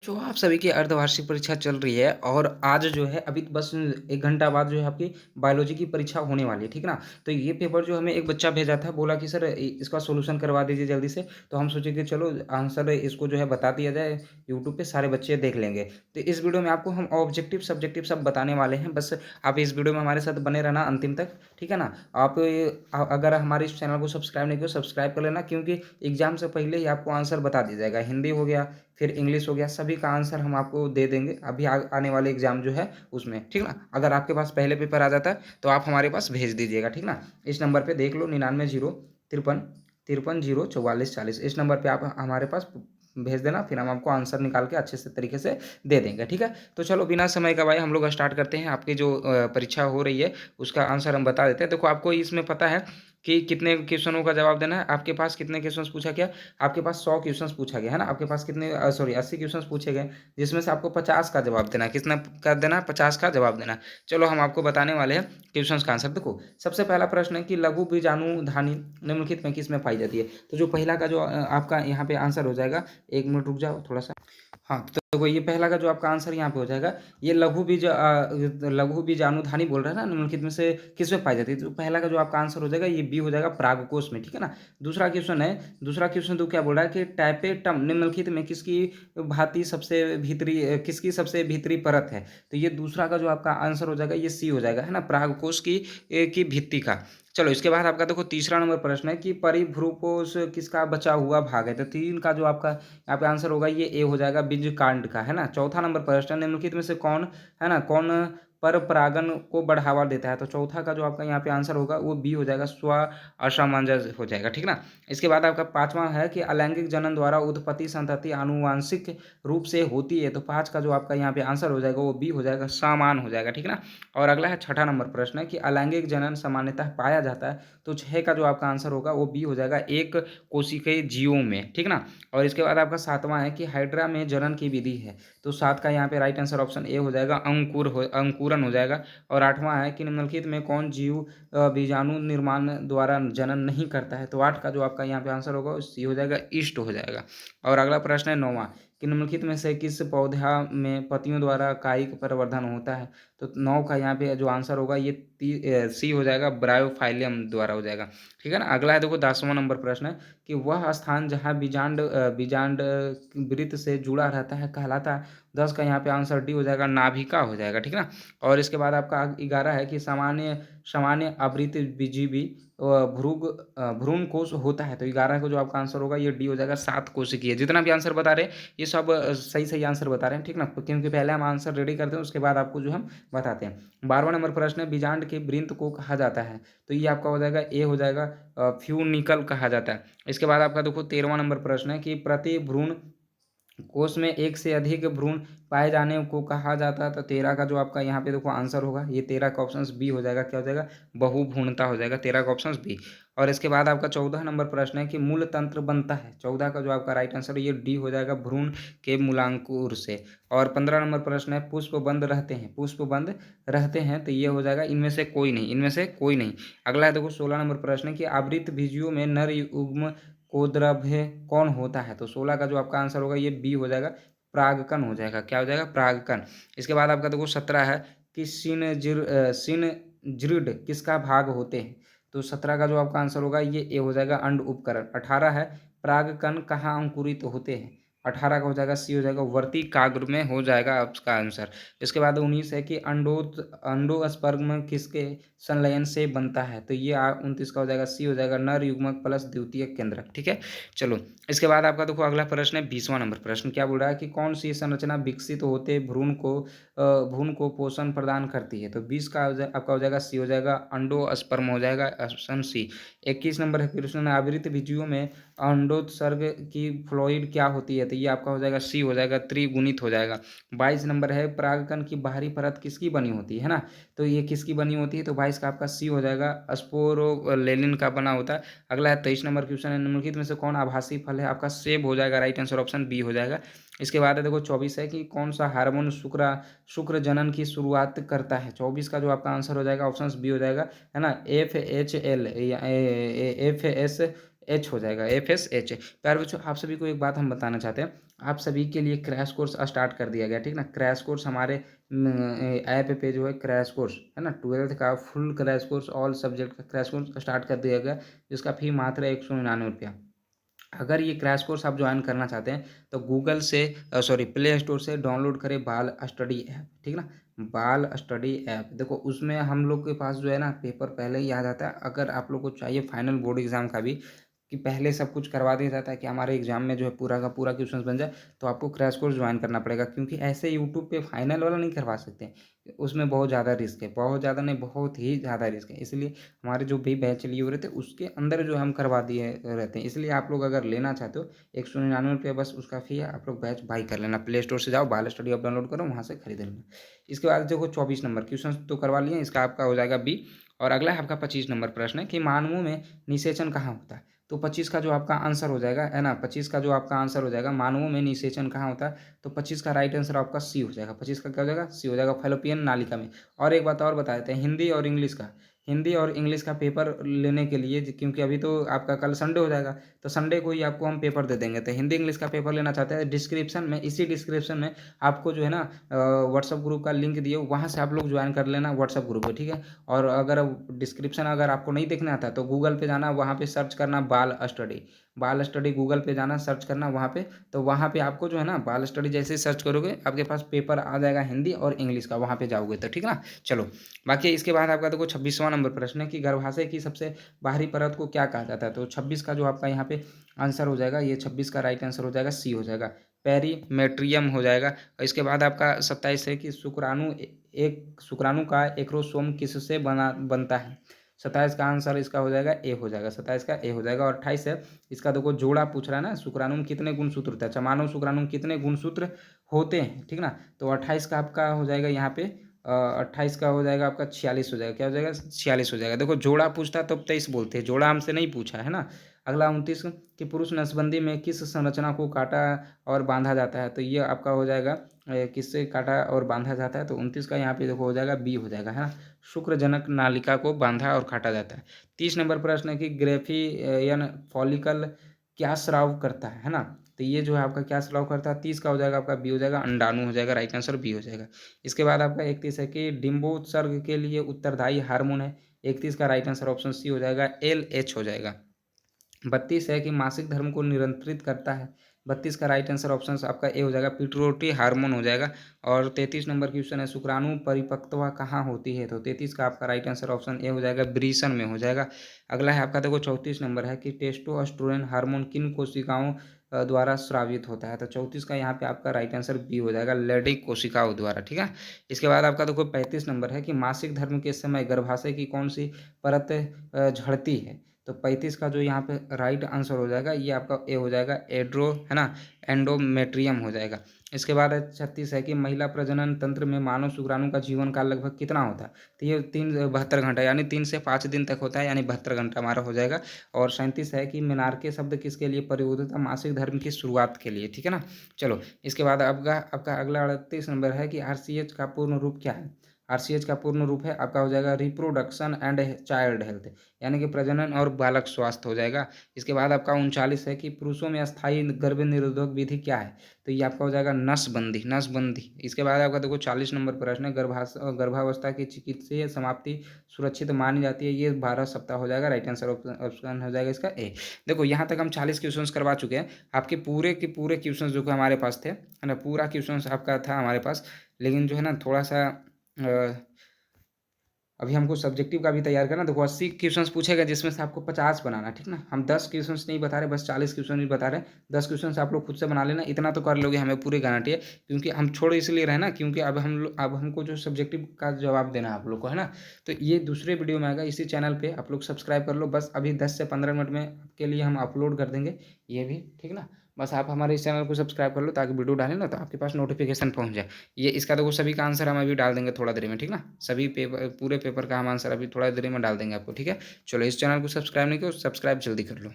जो आप सभी की अर्धवार्षिक परीक्षा चल रही है और आज जो है अभी बस 1 घंटा बाद जो है आपकी बायोलॉजी की परीक्षा होने वाली है, ठीक ना? तो ये पेपर जो हमें एक बच्चा भेजा था, बोला कि सर इसका सॉल्यूशन करवा दीजिए जल्दी से। तो हम सोचे कि चलो आंसर इसको जो है बता दिया जाए, यूट्यूब पे सारे बच्चे देख लेंगे। तो इस वीडियो में आपको हम ऑब्जेक्टिव, सब्जेक्टिव सब बताने वाले हैं। बस आप इस वीडियो में हमारे साथ बने रहना अंतिम तक, ठीक है ना? आप अगर हमारे इस चैनल को सब्सक्राइब नहीं किया, सब्सक्राइब कर लेना, क्योंकि एग्ज़ाम से पहले ही आपको आंसर बता दिया जाएगा। हिंदी हो गया, फिर इंग्लिश हो गया, सभी का आंसर हम आपको दे देंगे अभी आने वाले एग्ज़ाम जो है उसमें, ठीक ना? अगर आपके पास पहले पेपर आ जाता है तो आप हमारे पास भेज दीजिएगा, ठीक ना? इस नंबर पे देख लो, 99 0 53 53 0 44 40, इस नंबर पे आप हमारे पास भेज देना, फिर हम आपको आंसर निकाल के अच्छे से तरीके से दे देंगे, ठीक है? तो चलो बिना समय गवाए हम लोग स्टार्ट करते हैं। आपकी जो परीक्षा हो रही है उसका आंसर हम बता देते हैं। देखो, आपको इसमें पता है कि कितने क्वेश्चनों का जवाब देना है। आपके पास कितने क्वेश्चंस पूछा गया? आपके पास 100 क्वेश्चंस पूछा गया है ना? आपके पास कितने सॉरी 80 क्वेश्चंस पूछे गए, जिसमें से आपको 50 का जवाब देना है। कितना का देना है? 50 का जवाब देना है। चलो हम आपको बताने वाले हैं क्वेश्चंस का आंसर। देखो, सबसे पहला प्रश्न है कि लघु बीजाणुधानी निम्नलिखित में किसमें पाई जाती है? तो जो पहला का जो आपका यहाँ पे आंसर हो जाएगा, 1 मिनट रुक जाओ थोड़ा-सा। हाँ, तो देखो ये पहला का जो आपका आंसर यहाँ पे हो जाएगा, ये लघु बीजाणुधानी बोल रहा है ना, निम्नलिखित में से किसमें पाई जाती है? तो पहला का जो आपका आंसर हो जाएगा, ये बी हो जाएगा, परागकोश में, ठीक है ना? दूसरा क्वेश्चन तो क्या बोल रहा है कि टैपेटम निम्नलिखित में किसकी सबसे भीतरी परत है? तो ये दूसरा का जो आपका आंसर हो जाएगा, ये सी हो जाएगा, है ना? परागकोश की भित्ति का। चलो इसके बाद आपका देखो तीसरा नंबर प्रश्न है कि परिभ्रूकोश किसका बचा हुआ भाग है? तो 3 का जो आपका यहाँ पे आंसर होगा, ये ए हो जाएगा, बीजकांड का, है ना? चौथा नंबर प्रश्न है, निम्नलिखित में से कौन, है ना, कौन पर परागन को बढ़ावा देता है? तो चौथा का जो आपका यहाँ पे आंसर होगा, वो बी हो जाएगा, स्व असामंजस्य हो जाएगा, ठीक ना? इसके बाद आपका पाँचवां है कि अलैंगिक जनन द्वारा उत्पत्ति संतति आनुवांशिक रूप से होती है। तो 5 का जो आपका यहाँ पे आंसर हो जाएगा, वो बी हो जाएगा, समान हो जाएगा, ठीक ना? और अगला है छठा नंबर प्रश्न है कि अलैंगिक जनन सामान्यतः पाया जाता है। तो 6 का जो आपका आंसर होगा, वो बी हो जाएगा, एक कोशिकीय जीवों में, ठीक ना? और इसके बाद आपका सातवां है कि हाइड्रा में जनन की विधि है। तो 7 का यहाँ पे राइट आंसर ऑप्शन ए हो जाएगा, अंकुरन हो जाएगा। और 8वां है कि निम्नलिखित में कौन जीव बीजाणु निर्माण द्वारा जनन नहीं करता है? तो 8 का जो आपका यहाँ पे आंसर होगा, सी हो जाएगा, ईस्ट हो जाएगा। और अगला प्रश्न है 9वां कि निम्नलिखित में से किस पौधा में पतियों द्वारा कायिक प्रवर्धन होता है? तो 9 का यहाँ पे जो आंसर होगा, ये सी हो जाएगा, ब्रायोफाइलियम द्वारा हो जाएगा, ठीक है ना? अगला है देखो 10वां नंबर प्रश्न है कि वह स्थान जहाँ बीजांड वृत्त से जुड़ा रहता है कहलाता है। 10 का यहाँ पे आंसर डी हो जाएगा, नाभिका हो जाएगा, ठीक ना? और इसके बाद आपका 11 है कि सामान्य सामान्य आवृत्ति बीजीबी भ्रूण कोश होता है। तो 11 का जो आपका आंसर होगा, ये डी हो जाएगा, 7 कोशिकीय। जितना भी आंसर बता रहे हैं, ये सब सही सही आंसर बता रहे हैं, ठीक ना? क्योंकि पहले हम आंसर रेडी करते हैं, उसके बाद आपको जो हम बताते हैं। 12वां नंबर प्रश्न है, बीजांड के वृंत को कहा जाता है? तो ये आपका हो जाएगा, ए हो जाएगा, फ्यूनिकल कहा जाता है। इसके बाद आपका देखो 13वां नंबर प्रश्न है कि प्रति भ्रूण कोश में एक से अधिक भ्रूण पाए जाने को कहा जाता है। तो 13 का जो आपका यहाँ पे देखो आंसर होगा, ये 13 का ऑप्शन बी हो जाएगा, क्या हो जाएगा, बहुभ्रूणता हो जाएगा, 13 का ऑप्शन बी। और इसके बाद आपका 14 नंबर प्रश्न है कि मूल तंत्र बनता है। 14 का जो आपका राइट आंसर है, ये डी हो जाएगा, भ्रूण के मूलांकुर से। और 15 नंबर प्रश्न है, पुष्प बंद रहते हैं। तो ये हो जाएगा, इनमें से कोई नहीं। अगला है देखो 16 नंबर प्रश्न है कि आवृत बीजियों में नर युग्म को द्रव्य कौन होता है? तो 16 का जो आपका आंसर होगा, ये बी हो जाएगा, परागकण हो जाएगा, क्या हो जाएगा, परागकण। इसके बाद आपका देखो 17 है कि सिनजिड्ड किसका भाग होते हैं? तो 17 का जो आपका आंसर होगा, ये ए हो जाएगा, अंड उपकरण। 18 है परागकण कहाँ अंकुरित होते हैं? 18 का हो जाएगा, सी हो जाएगा, वर्तिकाग्र में हो जाएगा आपका आंसर। इसके बाद 19 है कि अंडोस्पर्म किसके संलयन से बनता है? तो ये 29 का हो जाएगा, सी हो जाएगा, नर युग्मक प्लस द्वितीयक केंद्रक, ठीक है? चलो इसके बाद आपका देखो अगला प्रश्न है 20वां नंबर प्रश्न, क्या बोल रहा है कि कौन सी संरचना विकसित होते भ्रूण को पोषण प्रदान करती है? तो 20 का आपका हो जाएगा, सी हो जाएगा, अंडोस्पर्म हो जाएगा, ऑप्शन सी। 21 नंबर है कृष्ण आवृत बीजियों में अंडोत्सर्ग की फ्लोइड क्या होती है? तो ये आपका हो जाएगा, सी हो जाएगा, त्रिगुणित हो जाएगा। 22 नंबर है परागकण की बाहरी परत किसकी बनी होती है ना? तो ये किसकी बनी होती है? तो 22 का आपका सी हो जाएगा, स्पोरोलेनिन का बना होता है। अगला है 23 नंबर क्वेश्चन है, निम्नलिखित में से कौन आभासी फल है? आपका सेब हो जाएगा, राइट आंसर ऑप्शन बी हो जाएगा। इसके बाद है देखो 24 है कि कौन सा हार्मोन शुक्र जनन की शुरुआत करता है? 24 का जो आपका आंसर हो जाएगा, ऑप्शन बी हो जाएगा, है ना, FHL या FS एच हो जाएगा, FSH। प्यारे बच्चों, आप सभी को एक बात हम बताना चाहते हैं, आप सभी के लिए क्रैश कोर्स स्टार्ट कर दिया गया, ठीक ना। क्रैश कोर्स हमारे ऐप पे जो है क्रैश कोर्स है ना, 12th का full crash course, all subject का क्रैश कोर्स स्टार्ट कर दिया गया, जिसका फी मात्र 199 रुपया। अगर ये क्रैश कोर्स आप ज्वाइन करना चाहते हैं तो गूगल से सॉरी प्ले स्टोर से डाउनलोड करें बाल स्टडी ऐप, ठीक ना। बाल स्टडी ऐप, देखो उसमें हम लोग के पास जो है ना पेपर पहले ही आ जाता है। अगर आप लोग को चाहिए फाइनल बोर्ड एग्जाम का भी कि पहले सब कुछ करवा दिया जाता है कि हमारे एग्जाम में जो है पूरा का पूरा क्वेश्चन बन जाए, तो आपको क्रैश कोर्स ज्वाइन करना पड़ेगा, क्योंकि ऐसे यूट्यूब पे फाइनल वाला नहीं करवा सकते, उसमें बहुत ज़्यादा रिस्क है, बहुत ज़्यादा नहीं, बहुत ही ज़्यादा रिस्क है। इसलिए हमारे जो भी बैच लिए हो रहे थे उसके अंदर जो हम करवा दिए रहते हैं। इसलिए आप लोग अगर लेना चाहते हो, 199 रुपये बस उसका फ़ी है, आप लोग बैच बाई कर लेना। प्ले स्टोर से जाओ, बाल स्टडी आप डाउनलोड करो, वहाँ से खरीद लेना। इसके बाद देखो 24 नंबर क्वेश्चन तो करवा लिए, इसका आपका हो जाएगा बी। और अगला है आपका 25 नंबर प्रश्न है कि मानवों में निषेचन कहाँ होता है। तो 25 का जो आपका आंसर हो जाएगा है ना, 25 का जो आपका आंसर हो जाएगा, मानवों में निषेचन कहाँ होता है, तो 25 का राइट आंसर आपका सी हो जाएगा। 25 का क्या हो जाएगा, सी हो जाएगा, फैलोपियन नालिका में। और एक बात और बता देते हैं, हिंदी और इंग्लिश का, हिंदी और इंग्लिश का पेपर लेने के लिए, क्योंकि अभी तो आपका कल संडे हो जाएगा, तो संडे को ही आपको हम पेपर दे देंगे। तो हिंदी इंग्लिश का पेपर लेना चाहते हैं, डिस्क्रिप्शन में, इसी डिस्क्रिप्शन में आपको जो है ना व्हाट्सअप ग्रुप का लिंक दिए, वहाँ से आप लोग ज्वाइन कर लेना व्हाट्सअप ग्रुप पे, ठीक है। और अगर डिस्क्रिप्शन अगर आपको नहीं देखना आता तो गूगल पे जाना, वहाँ पे सर्च करना बाल स्टडी, बाल स्टडी गूगल पे जाना, सर्च करना वहाँ पे, तो वहाँ पे आपको जो है ना बाल स्टडी जैसे ही सर्च करोगे आपके पास पेपर आ जाएगा हिंदी और इंग्लिश का, वहाँ पे जाओगे तो, ठीक ना। चलो बाकी इसके बाद आपका देखो 26वां नंबर प्रश्न है कि गर्भाशय की सबसे बाहरी परत को क्या कहा जाता है। तो 26 का जो आपका यहाँ पे आंसर हो जाएगा, ये 26 का राइट आंसर हो जाएगा, सी हो जाएगा, पेरीमेट्रियम हो जाएगा। और इसके बाद आपका 27 है कि शुक्राणु का एक्रोसोम किससे बनता है। 27 का आंसर इसका हो जाएगा ए हो जाएगा, 27 का ए हो जाएगा। और 28 है, इसका देखो जोड़ा पूछ रहा है ना, शुक्राणु में कितने गुणसूत्र होते हैं। अच्छा, मानव शुक्राणु में कितने गुणसूत्र होते हैं, ठीक ना। तो 28 का आपका हो जाएगा यहाँ पे 28 का हो जाएगा आपका 46 हो जाएगा, क्या हो जाएगा, 46 हो जाएगा। देखो जोड़ा पूछता तो 23 बोलते हैं, जोड़ा हमसे नहीं पूछा है ना। अगला 29 कि पुरुष नसबंदी में किस संरचना को काटा और बांधा जाता है। तो ये आपका हो जाएगा किससे काटा और बांधा जाता है। तो 29 का यहाँ पे देखो हो जाएगा बी हो जाएगा, है ना, शुक्रजनक नालिका को बांधा और काटा जाता है। 30 नंबर प्रश्न है कि ग्रेफियन फॉलिकल क्या स्राव करता है ना। तो ये जो है आपका क्या स्राव करता है, 30 का हो जाएगा आपका बी हो जाएगा, अंडाणु हो जाएगा, राइट आंसर बी हो जाएगा। इसके बाद आपका 31 है कि डिम्बोत्सर्ग के लिए उत्तरदायी हार्मोन है। 31 का राइट आंसर ऑप्शन सी हो जाएगा, LH हो जाएगा। 32 है कि मासिक धर्म को नियंत्रित करता है। 32 का राइट आंसर ऑप्शन आपका ए हो जाएगा, पिट्यूटरी हार्मोन हो जाएगा। और 33 नंबर क्वेश्चन है शुक्राणु परिपक्वता कहाँ होती है। तो 33 का आपका राइट आंसर ऑप्शन ए हो जाएगा, ब्रीसन में हो जाएगा। अगला है आपका देखो 34 नंबर है कि टेस्टोस्टेरोन हार्मोन किन कोशिकाओं द्वारा स्रावित होता है। तो 34 का यहाँ पे आपका राइट आंसर बी हो जाएगा, लेडी कोशिकाओं द्वारा, ठीक है। इसके बाद आपका देखो 35 नंबर है कि मासिक धर्म के समय गर्भाशय की कौन सी परत झड़ती है। तो 35 का जो यहाँ पे राइट आंसर हो जाएगा, ये आपका ए हो जाएगा, एड्रो है ना, एंडोमेट्रियम हो जाएगा। इसके बाद 36 है कि महिला प्रजनन तंत्र में मानव शुक्राणु का जीवन काल लगभग कितना होता है। तो ये 72 घंटा, यानी 3 से 5 दिन तक होता है, यानी 72 घंटा हमारा हो जाएगा। और 37 है कि मेनार्के शब्द किसके लिए प्रयोग होता है, मासिक धर्म की शुरुआत के लिए, ठीक है ना। चलो इसके बाद आपका अगला 38 नंबर है कि RCH का पूर्ण रूप क्या है। RCH का पूर्ण रूप है आपका हो जाएगा रिप्रोडक्शन एंड चाइल्ड हेल्थ, यानी कि प्रजनन और बालक स्वास्थ्य हो जाएगा। इसके बाद आपका 39 है कि पुरुषों में अस्थायी गर्भ निरोधक विधि क्या है। तो ये आपका हो जाएगा नसबंदी, नसबंदी। इसके बाद आपका देखो 40 नंबर प्रश्न है, गर्भावस्था की चिकित्सीय समाप्ति सुरक्षित मानी जाती है। ये 12 सप्ताह हो जाएगा, राइट आंसर ऑप्शन हो जाएगा इसका ए। देखो यहाँ तक हम 40 क्वेश्चंस करवा चुके हैं। आपके पूरे के पूरे क्वेश्चंस जो कि हमारे पास थे, है ना, पूरा क्वेश्चंस आपका था हमारे पास, लेकिन जो है ना थोड़ा सा अभी हमको सब्जेक्टिव का भी तैयार करना। देखो 80 क्वेश्चंस पूछेगा, जिसमें से आपको 50 बनाना, ठीक ना। हम 10 क्वेश्चंस नहीं बता रहे, बस 40 क्वेश्चन ही बता रहे हैं। 10 क्वेश्चंस आप लोग खुद से बना लेना, इतना तो कर लोगे, हमें पूरी गारंटी है। क्योंकि हम छोड़ इसलिए रहे ना, क्योंकि अब हमको जो सब्जेक्टिव का जवाब देना है आप लोग को, है ना। तो ये दूसरे वीडियो में आएगा, इसी चैनल पर आप लोग सब्सक्राइब कर लो। बस अभी 10 से 15 मिनट में आपके लिए हम अपलोड कर देंगे ये भी, ठीक ना। बस आप हमारे इस चैनल को सब्सक्राइब कर लो, ताकि वीडियो डालें ना तो आपके पास नोटिफिकेशन पहुंच जाए। ये इसका देखो सभी का आंसर हम अभी डाल देंगे थोड़ा देर में, ठीक ना। सभी पेपर, पूरे पेपर का हम आंसर अभी थोड़ा देर में डाल देंगे आपको, ठीक है। चलो इस चैनल को सब्सक्राइब नहीं किया, सब्सक्राइब जल्दी कर लो।